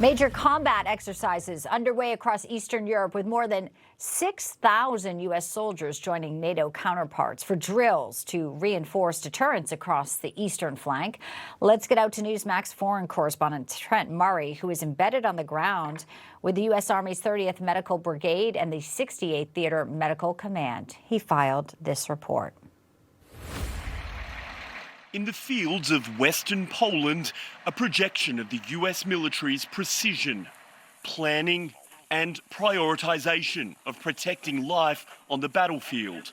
Major combat exercises underway across Eastern Europe with more than 6,000 U.S. soldiers joining NATO counterparts for drills to reinforce deterrence across the eastern flank. Let's get out to Newsmax foreign correspondent Trent Murray, who is embedded on the ground with the U.S. Army's 30th Medical Brigade and the 68th Theater Medical Command. He filed this report. In the fields of western Poland, a projection of the US military's precision, planning and prioritization of protecting life on the battlefield.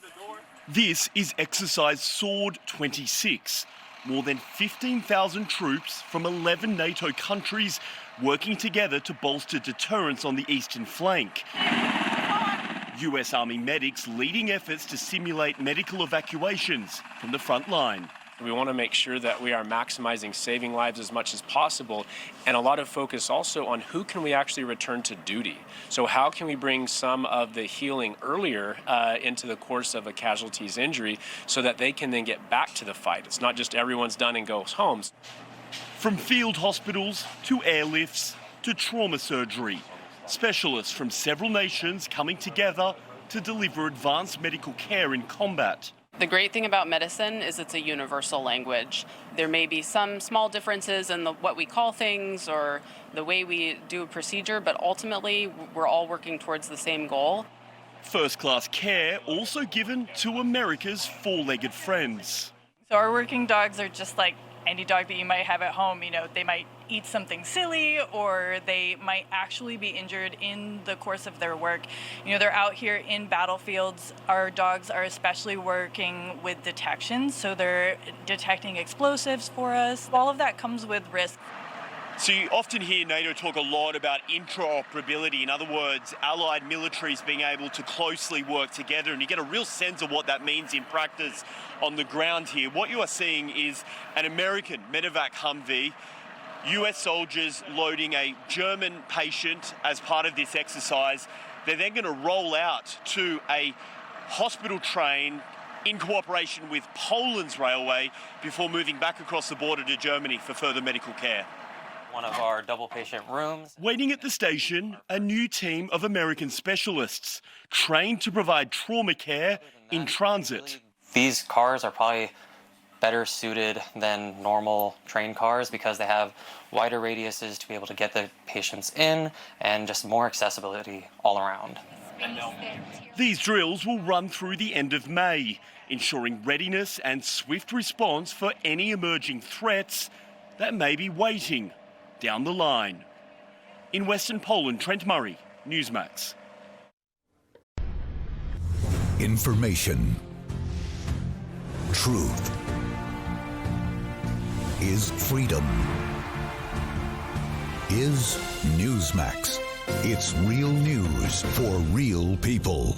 This is Exercise Sword 26. More than 15,000 troops from 11 NATO countries working together to bolster deterrence on the eastern flank. US Army medics leading efforts to simulate medical evacuations from the front line. We want to make sure that we are maximizing saving lives as much as possible, and a lot of focus also on who can we actually return to duty. So how can we bring some of the healing earlier into the course of a casualty's injury so that they can then get back to the fight. It's not just everyone's done and goes home. From field hospitals to airlifts to trauma surgery, specialists from several nations coming together to deliver advanced medical care in combat. The great thing about medicine is it's a universal language. There may be some small differences in what we call things or the way we do a procedure, but ultimately we're all working towards the same goal. First-class care also given to America's four-legged friends. So our working dogs are just like any dog that you might have at home. You know, they might eat something silly or they might actually be injured in the course of their work. You know, they're out here in battlefields. Our dogs are especially working with detection, so they're detecting explosives for us. All of that comes with risk. So you often hear NATO talk a lot about interoperability. In other words, allied militaries being able to closely work together, and you get a real sense of what that means in practice on the ground here. What you are seeing is an American medevac Humvee, US soldiers loading a German patient as part of this exercise. They're then going to roll out to a hospital train in cooperation with Poland's railway before moving back across the border to Germany for further medical care. One of our double patient rooms. Waiting at the station, a new team of American specialists trained to provide trauma care in transit. These cars are probably better suited than normal train cars because they have wider radiuses to be able to get the patients in and just more accessibility all around. These drills will run through the end of May, ensuring readiness and swift response for any emerging threats that may be waiting down the line. In Western Poland, Trent Murray, Newsmax. Information. Truth is freedom. Is Newsmax. It's real news for real people.